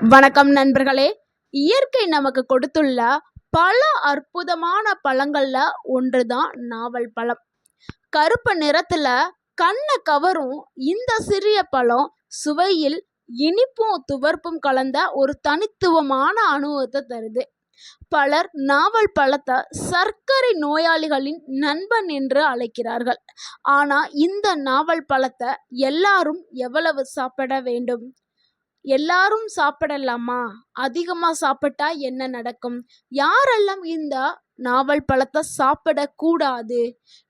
வணக்கம் நண்பர்களே. இயற்கை நமக்கு கொடுத்துள்ள பல அற்புதமான பழங்கள்ல ஒன்றுதான் நாவல் பழம். கருப்பு நிறத்துல கண்ணை கவரும் இந்த சிறிய பழம் சுவையில் இனிப்பும் துவர்ப்பும் கலந்த ஒரு தனித்துவமான அனுபவத்தை தருது. பலர் நாவல் பழத்தை சர்க்கரை நோயாளிகளின் நண்பன் என்று அழைக்கிறார்கள். ஆனா இந்த நாவல் பழத்தை எல்லாரும் எவ்வளவு சாப்பிட வேண்டும்? எல்லாரும் சாப்பிடலாமா? அதிகமா சாப்பிட்டா என்ன நடக்கும்? யாரெல்லாம் இந்த நாவல் பழத்தை சாப்பிடக்கூடாது?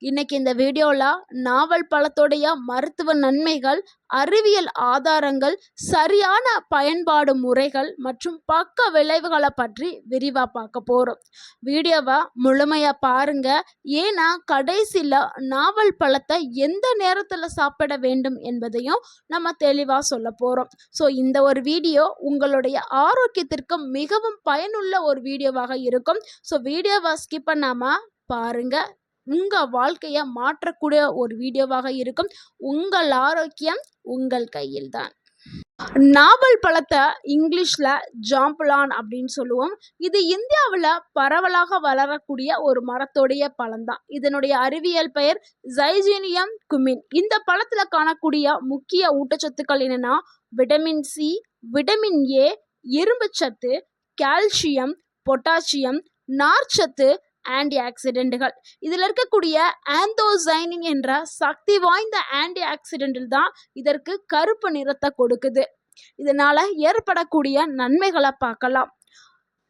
இன்னைக்கு இந்த வீடியோல நாவல் பழத்தோடைய மருத்துவ நன்மைகள், அறிவியல் ஆதாரங்கள், சரியான பயன்பாடு முறைகள் மற்றும் பக்க விளைவுகளை பற்றி விரிவா பார்க்க போறோம். வீடியோவை முழுமையா பாருங்க. ஏன்னா கடைசியில் நாவல் பழத்தை எந்த நேரத்தில் சாப்பிட வேண்டும் என்பதையும் நம்ம தெளிவா சொல்ல போறோம். ஸோ இந்த ஒரு வீடியோ உங்களுடைய ஆரோக்கியத்திற்கு மிகவும் பயனுள்ள ஒரு வீடியோவாக இருக்கும். ஸோ வீடியோவை ஸ்கிப் பண்ணாம பாருங்க. உங்க வாழ்க்கைய மாற்றக்கூடிய ஒரு வீடியோவாக இருக்கும். உங்கள் ஆரோக்கியம் உங்கள் கையில் தான். நாவல் பழத்தை இங்கிலீஷ்ல ஜாம்பலான் அப்படின்னு சொல்லுவோம். இது இந்தியாவில் பரவலாக வளரக்கூடிய ஒரு மரத்தோடைய பழம் தான். இதனுடைய அறிவியல் பெயர் ஜைஜீனியம் குமின். இந்த பழத்துல காணக்கூடிய முக்கிய ஊட்டச்சத்துக்கள் என்னன்னா விட்டமின் சி, விட்டமின் ஏ, இரும்புச்சத்து, கால்சியம், பொட்டாசியம், நார்ச்சத்து, ஆன்டி ஆக்சிடென்ட்கள். இதில் இருக்கக்கூடிய ஆந்தோசைனின் என்ற சக்தி வாய்ந்த ஆன்டி ஆக்சிடென்ட் தான் இதற்கு கருப்பு நிறத்தை கொடுக்குது. இதனால ஏற்படக்கூடிய நன்மைகளை பார்க்கலாம்.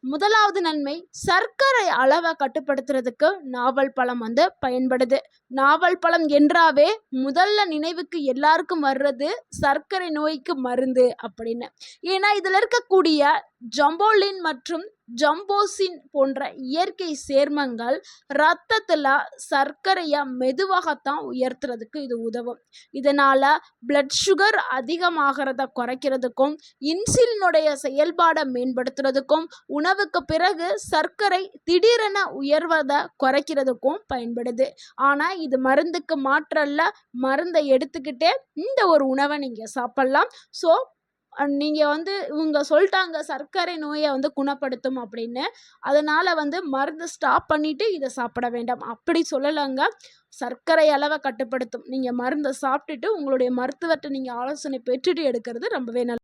முதலாவது நன்மை, சர்க்கரை அளவை கட்டுப்படுத்துறதுக்கு நாவல் பழம் பயன்படுது. நாவல் பழம் என்றாவே முதல்ல நினைவுக்கு எல்லாருக்கும் வர்றது சர்க்கரை நோய்க்கு மருந்து அப்படின்னு. ஏன்னா இதில் இருக்கக்கூடிய ஜம்போலின் மற்றும் ஜம்போசின் போன்ற இயற்கை சேர்மங்கள் இரத்தத்தில் சர்க்கரையை மெதுவாகத்தான் உயர்த்துறதுக்கு இது உதவும். இதனால் பிளட் சுகர் அதிகமாகிறத குறைக்கிறதுக்கும், இன்சுலினுடைய செயல்பாடை மேம்படுத்துறதுக்கும், உணவுக்கு பிறகு சர்க்கரை திடீரென உயர்வதை குறைக்கிறதுக்கும் பயன்படுது. ஆனால் இது மருந்துக்கு மாற்றல்ல. மருந்தை எடுத்துக்கிட்டே இந்த ஒரு உணவை நீங்கள் சாப்பிட்லாம். ஸோ நீங்கள் இவங்க சொல்லிட்டாங்க சர்க்கரை நோயை குணப்படுத்தும் அப்படின்னு. அதனால் மருந்து ஸ்டாப் பண்ணிவிட்டு இதை சாப்பிட வேண்டாம் அப்படி சொல்லலைங்க. சர்க்கரை அளவை கட்டுப்படுத்தும். நீங்கள் மருந்தை சாப்பிட்டுட்டு உங்களுடைய மருத்துவர்கிட்ட நீங்கள் ஆலோசனை பெற்றுட்டு எடுக்கிறது ரொம்பவே நல்லது.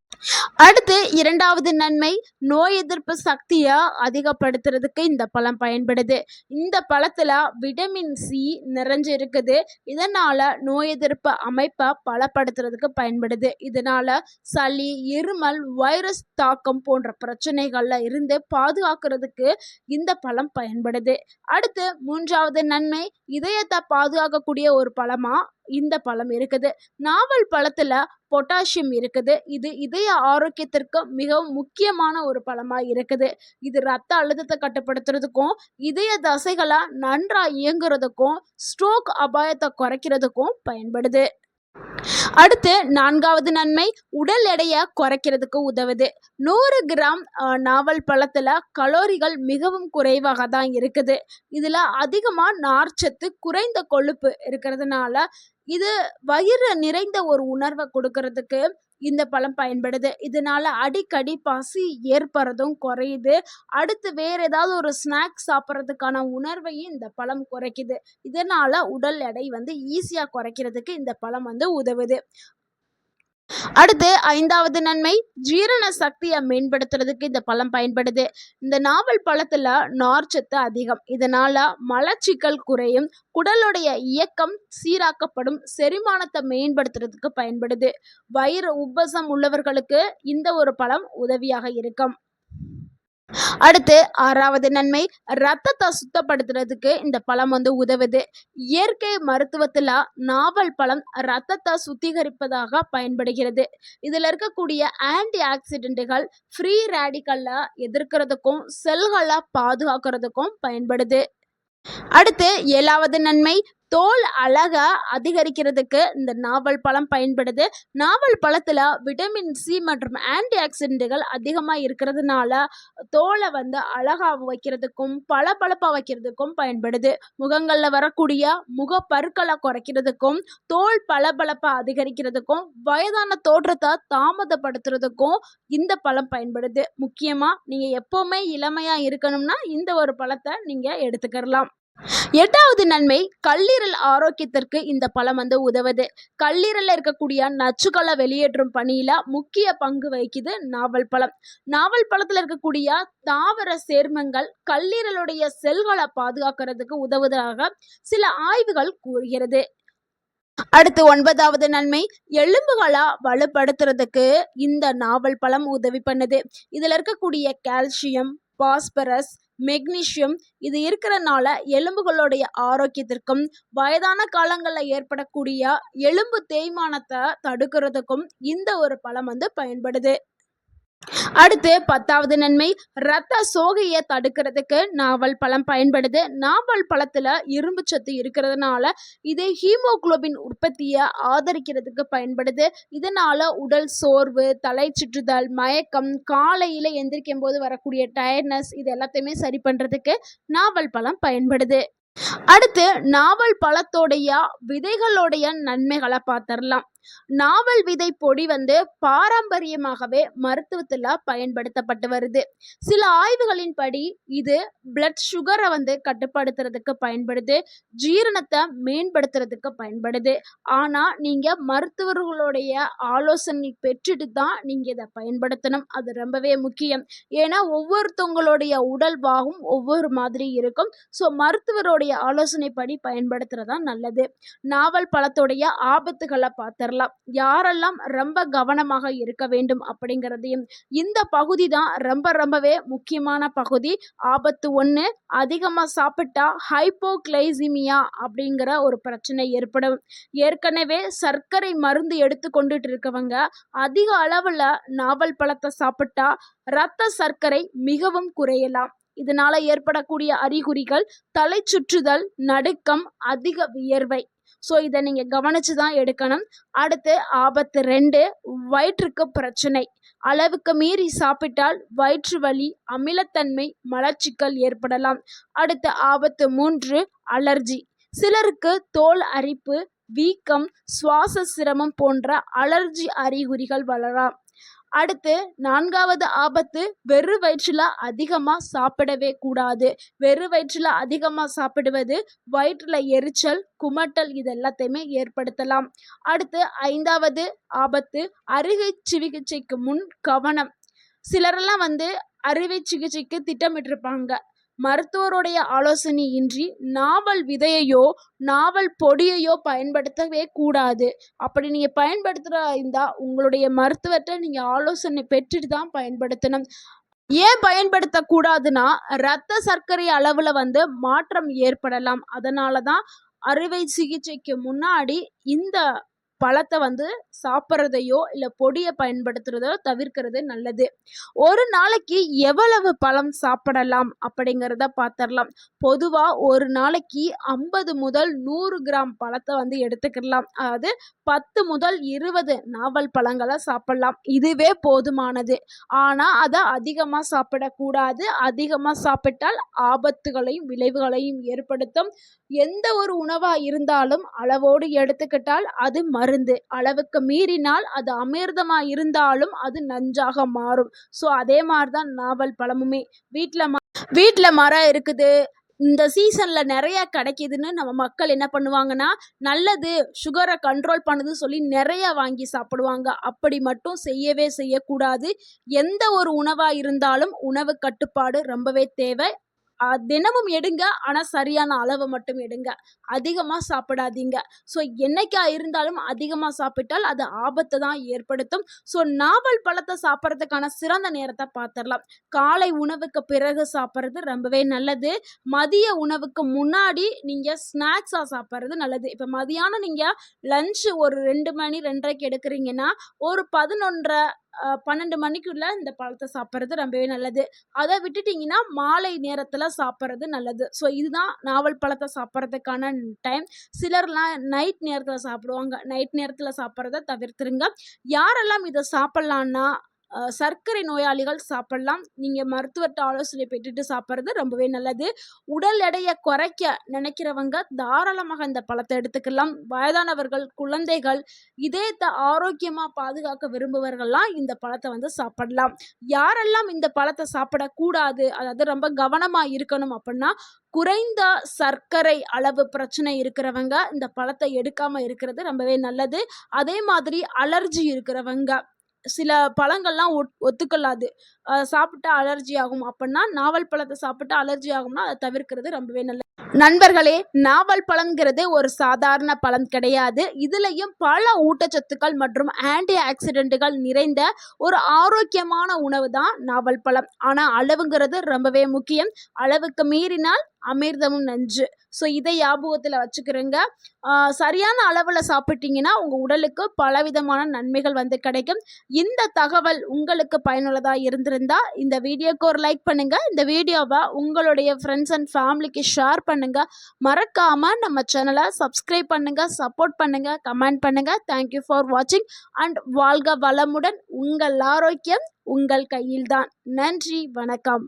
அடுத்து இரண்டாவது நன்மை, நோய் எதிர்ப்பு சக்தியை அதிகப்படுத்துறதுக்கு இந்த பழம் பயன்படுது. இந்த பழத்தில் விட்டமின் சி நிறைஞ்சு இருக்குது. இதனால் நோய் எதிர்ப்பு அமைப்பை பலப்படுத்துறதுக்கு பயன்படுது. இதனால் சளி, இருமல், வைரஸ் தாக்கம் போன்ற பிரச்சனைகளில் இருந்து பாதுகாக்கிறதுக்கு இந்த பழம் பயன்படுது. அடுத்து மூன்றாவது நன்மை, இதயத்தை பாதுகாக்கக்கூடிய ஒரு பழமாக இந்த பழம் இருக்குது. நாவல் பழத்தில் பொட்டாசியம் இருக்குது. இது இதய ஆரோக்கியத்திற்கு மிகவும் முக்கியமான ஒரு பழமாக இருக்குது. இது இரத்த அழுத்தத்தை கட்டுப்படுத்துறதுக்கும், இதய தசைகளை நன்றாக இயங்குறதுக்கும், ஸ்ட்ரோக் அபாயத்தை குறைக்கிறதுக்கும் பயன்படுது. அடுத்து நான்காவது நன்மை, உடல் எடையை குறைக்கிறதுக்கு உதவுது. 100 கிராம் நாவல் பழத்தில் கலோரிகள் மிகவும் குறைவாக தான் இருக்குது. இதில் அதிகமாக நார்ச்சத்து, குறைந்த கொழுப்பு இருக்கிறதுனால இது வயிறு நிறைந்த ஒரு உணர்வை கொடுக்கறதுக்கு இந்த பழம் பயன்படுது. இதனால அடிக்கடி பசி ஏற்படுறதும் குறையுது. அடுத்து வேற ஏதாவது ஒரு ஸ்நாக்ஸ் சாப்பிட்றதுக்கான உணர்வையும் இந்த பழம் குறைக்குது. இதனால உடல் எடை ஈஸியாக குறைக்கிறதுக்கு இந்த பழம் உதவுது. அடுத்து ஐந்தாவது நன்மை, ஜீரண சக்தியை மேம்படுத்துறதுக்கு இந்த பழம் பயன்படுது. இந்த நாவல் பழத்துல நார்ச்சத்து அதிகம். இதனால மலச்சிக்கல் குறையும், குடலுடைய இயக்கம் சீராக்கப்படும், செரிமானத்தை மேம்படுத்துறதுக்கு பயன்படுது. வயிறு உப்பசம் உள்ளவர்களுக்கு இந்த ஒரு பழம் உதவியாக இருக்கும். அடுத்து ஆறாவது நன்மை, இரத்தத்தை சுத்தப்படுத்துறதுக்கு இந்த பழம் உதவுது. இயற்கை மருத்துவத்தில் நாவல் பழம் இரத்தத்தை சுத்திகரிப்பதாக பயன்படுகிறது. இதில் இருக்கக்கூடிய ஆன்டி ஆக்சிடென்ட்கள் ஃப்ரீ ரேடிக்கலை எதிர்க்கிறதுக்கும், செல்களை பாதுகாக்கிறதுக்கும் பயன்படுது. அடுத்து ஏழாவது நன்மை, தோல் அழகை அதிகரிக்கிறதுக்கு இந்த நாவல் பழம் பயன்படுது. நாவல் பழத்தில் விட்டமின் சி மற்றும் ஆன்டி ஆக்சிடென்ட்டுகள் அதிகமாக இருக்கிறதுனால தோலை வந்து அழகாக வைக்கிறதுக்கும் பளபளப்பாக வைக்கிறதுக்கும் பயன்படுது. முகங்களில் வரக்கூடிய முகப்பருக்களை குறைக்கிறதுக்கும் தோல் பளபளப்பை அதிகரிக்கிறதுக்கும் வயதான தோற்றத்தை தாமதப்படுத்துறதுக்கும் இந்த பழம் பயன்படுது. முக்கியமாக நீங்கள் எப்போவுமே இளமையாக இருக்கணும்னா இந்த ஒரு பழத்தை நீங்கள் எடுத்துக்கலாம். 8வது நன்மை, கல்லீரல் ஆரோக்கியத்திற்கு இந்த பழம் வந்து உதவுது. கல்லீரலில் இருக்கக்கூடிய நச்சுக்களை வெளியேற்றும் பணியில் முக்கிய பங்கு வகிக்குது நாவல் பழம். நாவல் பழத்தில் இருக்கக்கூடிய தாவர சேர்மங்கள் கல்லீரலுடைய செல்களை பாதுகாக்கிறதுக்கு உதவுவதாக சில ஆய்வுகள் கூறுகிறது. அடுத்து 9வது நன்மை, எலும்புகளை வலுப்படுத்துறதுக்கு இந்த நாவல் பழம் உதவி பண்ணுது. இதில் இருக்கக்கூடிய கால்சியம், பாஸ்பரஸ், மெக்னீசியம் இது இருக்கிறனால எலும்புகளுடைய ஆரோக்கியத்திற்கும் வயதான காலங்களில் ஏற்படக்கூடிய எலும்பு தேய்மானத்தை தடுக்கிறதுக்கும் இந்த ஒரு பழம் வந்து பயன்படுது. அடுத்து 10வது நன்மை, இரத்த சோகையை தடுக்கிறதுக்கு நாவல் பழம் பயன்படுது. நாவல் பழத்தில் இரும்பு சத்து இருக்கிறதுனால இது ஹீமோகுளோபின் உற்பத்தியை ஆதரிக்கிறதுக்கு பயன்படுது. இதனால உடல் சோர்வு, தலை சுற்றுதல், மயக்கம், காலையில் எந்திரிக்கும் போது வரக்கூடிய டயர்ட்னஸ் இது எல்லாத்தையுமே சரி பண்ணுறதுக்கு நாவல் பழம் பயன்படுது. அடுத்து நாவல் பழத்தோடைய விதைகளுடைய நன்மைகளை பார்த்துடலாம். நாவல் விதை பொடி வந்து பாரம்பரியமாகவே மருத்துவத்தில் பயன்படுத்தப்பட்டு வருது. சில ஆய்வுகளின்படி இது பிளட் சுகரை வந்து கட்டுப்படுத்துறதுக்கு பயன்படுது, ஜீரணத்தை மேம்படுத்துறதுக்கு பயன்படுது. ஆனால் நீங்கள் மருத்துவர்களுடைய ஆலோசனை பெற்றுட்டு தான் நீங்கள் இதை பயன்படுத்தணும். அது ரொம்பவே முக்கியம். ஏன்னா ஒவ்வொருத்தவங்களுடைய உடல்வாகும் ஒவ்வொரு மாதிரி இருக்கும். ஸோ மருத்துவருடைய ஆலோசனைப்படி பயன்படுத்துறதா நல்லது. நாவல் பழத்தோடைய ஆபத்துகளை பார்த்துடலாம். யாரெல்லாம் ரொம்ப கவனமாக இருக்க வேண்டும் அப்படிங்கிறதையும், இந்த பகுதி தான் ரொம்பவே முக்கியமான பகுதி. ஆபத்து 1, அதிகமாக சாப்பிட்டா ஹைப்போகிளைசிமியா அப்படிங்கிற ஒரு பிரச்சனை ஏற்படும். ஏற்கனவே சர்க்கரை மருந்து எடுத்துக்கொண்டுட்டு இருக்கவங்க அதிக அளவில் நாவல் பழத்தை சாப்பிட்டா இரத்த சர்க்கரை மிகவும் குறையலாம். இதனால ஏற்படக்கூடிய அறிகுறிகள் தலை சுற்றுதல், நடுக்கம், அதிக வியர்வை. ஸோ இதை நீங்கள் கவனித்து தான் எடுக்கணும். அடுத்து ஆபத்து 2, வயிற்றுக்கு பிரச்சனை. அளவுக்கு மீறி சாப்பிட்டால் வயிற்று வலி, அமிலத்தன்மை, மலச்சிக்கல் ஏற்படலாம். அடுத்து ஆபத்து 3, அலர்ஜி. சிலருக்கு தோல் அரிப்பு, வீக்கம், சுவாச சிரமம் போன்ற அலர்ஜி அறிகுறிகள் வரலாம். அடுத்து 4வது ஆபத்து, வெறு வயிற்றில் அதிகமாக சாப்பிடவே கூடாது. வெறு வயிற்றில் அதிகமாக சாப்பிடுவது வயிற்றில் எரிச்சல், குமட்டல் இது எல்லாத்தையுமே ஏற்படுத்தலாம். அடுத்து 5வது ஆபத்து, அறுவை சிகிச்சைக்கு முன் கவனம். சிலரெல்லாம் வந்து அறுவை சிகிச்சைக்கு திட்டமிட்டிருப்பாங்க. மருத்துவருடைய ஆலோசனையின்றி நாவல் விதையையோ நாவல் பொடியையோ பயன்படுத்தவே கூடாது. அப்படி நீங்கள் பயன்படுத்துகிறதா உங்களுடைய மருத்துவர்கிட்ட நீங்கள் ஆலோசனை பெற்றுட்டு தான் பயன்படுத்தணும். ஏன் பயன்படுத்தக்கூடாதுன்னா, இரத்த சர்க்கரை அளவில் வந்து மாற்றம் ஏற்படலாம். அதனால தான் அறுவை சிகிச்சைக்கு முன்னாடி இந்த பழத்தை வந்து சாப்பிட்றதையோ இல்லை பொடியை பயன்படுத்துறதோ தவிர்க்கிறது நல்லது. ஒரு நாளைக்கு எவ்வளவு பழம் சாப்பிடலாம் அப்படிங்கிறத பார்த்துடலாம். பொதுவாக ஒரு நாளைக்கு 50 முதல் 100 கிராம் பழத்தை வந்து எடுத்துக்கலாம். அதாவது 10 முதல் 20 நாவல் பழங்களை சாப்பிடலாம். இதுவே போதுமானது. ஆனால் அதை அதிகமாக சாப்பிடக்கூடாது. அதிகமாக சாப்பிட்டால் ஆபத்துகளையும் விளைவுகளையும் ஏற்படுத்தும். எந்த ஒரு உணவாக இருந்தாலும் அளவோடு எடுத்துக்கிட்டால் அது மருந்து. அளவுக்கு மீறினால் அது அமிர்தமாக இருந்தாலும் அது நஞ்சாக மாறும். ஸோ அதே மாதிரி தான் நாவல் பழமுமே. வீட்டில் மரம் இருக்குது, இந்த சீசனில் நிறையா கிடைக்கிதுன்னு நம்ம மக்கள் என்ன பண்ணுவாங்கன்னா, நல்லது சுகரை கண்ட்ரோல் பண்ணுதுன்னு சொல்லி நிறையா வாங்கி சாப்பிடுவாங்க. அப்படி மட்டும் செய்யக்கூடாது. எந்த ஒரு உணவாக இருந்தாலும் உணவு கட்டுப்பாடு ரொம்பவே தேவை. தினமும் எடுங்க, ஆனால் சரியான அளவு மட்டும் எடுங்க. அதிகமாக சாப்பிடாதீங்க. ஸோ என்னைக்கா இருந்தாலும் அதிகமாக சாப்பிட்டால் அது ஆபத்தை தான் ஏற்படுத்தும். ஸோ நாவல் பழத்தை சாப்பிட்றதுக்கான சிறந்த நேரத்தை பார்த்துடலாம். காலை உணவுக்கு பிறகு சாப்பிட்றது ரொம்பவே நல்லது. மதிய உணவுக்கு முன்னாடி நீங்கள் ஸ்நாக்ஸாக சாப்பிட்றது நல்லது. இப்போ மதியானம் நீங்கள் லஞ்சு ஒரு 2 மணி 2:30க்கு எடுக்கிறீங்கன்னா ஒரு 11:30 12 மணிக்குள்ள இந்த பழத்தை சாப்பிட்றது ரொம்பவே நல்லது. அதை விட்டுட்டிங்கன்னா மாலை நேரத்தில் சாப்பிட்றது நல்லது. ஸோ இதுதான் நாவல் பழத்தை சாப்பிட்றதுக்கான டைம். சிலர்லாம் நைட் நேரத்தில் சாப்பிடுவாங்க. நைட் நேரத்தில் சாப்பிட்றத தவிர்த்துருங்க. யாரெல்லாம் இதை சாப்பிட்லான்னா சர்க்கரை நோயாளிகள் சாப்பிடலாம். நீங்கள் மருத்துவர்கிட்ட ஆலோசனை பெற்றுட்டு சாப்பிட்றது ரொம்பவே நல்லது. உடல் எடையை குறைக்க நினைக்கிறவங்க தாராளமாக இந்த பழத்தை எடுத்துக்கலாம். வயதானவர்கள், குழந்தைகள், இதயத்தை ஆரோக்கியமாக பாதுகாக்க விரும்புவர்கள்லாம் இந்த பழத்தை சாப்பிடலாம். யாரெல்லாம் இந்த பழத்தை சாப்பிடக்கூடாது, அதாவது ரொம்ப கவனமாக இருக்கணும் அப்படின்னா, குறைந்த சர்க்கரை அளவு பிரச்சனை இருக்கிறவங்க இந்த பழத்தை எடுக்காமல் இருக்கிறது ரொம்பவே நல்லது. அதே மாதிரி அலர்ஜி இருக்கிறவங்க, சில பழங்கள்லாம் ஒத்துக்கொள்ளாது, சாப்பிட்டா அலர்ஜி ஆகும் அப்படின்னா, நாவல் பழத்தை சாப்பிட்டா அலர்ஜி ஆகும்னா அதை தவிர்க்கிறது ரொம்பவே நல்லது. நண்பர்களே, நாவல் பழங்கிறது ஒரு சாதாரண பழம் கிடையாது. இதுலேயும் பல ஊட்டச்சத்துக்கள் மற்றும் ஆன்டி ஆக்சிடென்ட்டுகள் நிறைந்த ஒரு ஆரோக்கியமான உணவு தான் நாவல் பழம். ஆனால் அளவுங்கிறது ரொம்பவே முக்கியம். அளவுக்கு மீறினால் அமிர்தமும் நஞ்சு. ஸோ இதை ஞாபகத்தில் வச்சுக்கிறோங்க. சரியான அளவில் சாப்பிட்டீங்கன்னா உங்கள் உடலுக்கு பலவிதமான நன்மைகள் கிடைக்கும். இந்த தகவல் உங்களுக்கு பயனுள்ளதாக இருந்திருந்தால் இந்த வீடியோக்கு ஒரு லைக் பண்ணுங்கள். இந்த வீடியோவை உங்களுடைய ஃப்ரெண்ட்ஸ் அண்ட் ஃபேமிலிக்கு ஷேர் பண்ணுங்கள். மறக்காமல் நம்ம சேனலை சப்ஸ்கிரைப் பண்ணுங்கள், சப்போர்ட் பண்ணுங்கள், கமெண்ட் பண்ணுங்கள். தேங்க்யூ ஃபார் வாட்சிங் அண்ட் வாழ்க வளமுடன். உங்கள் ஆரோக்கியம் உங்கள் கையில்தான். நன்றி, வணக்கம்.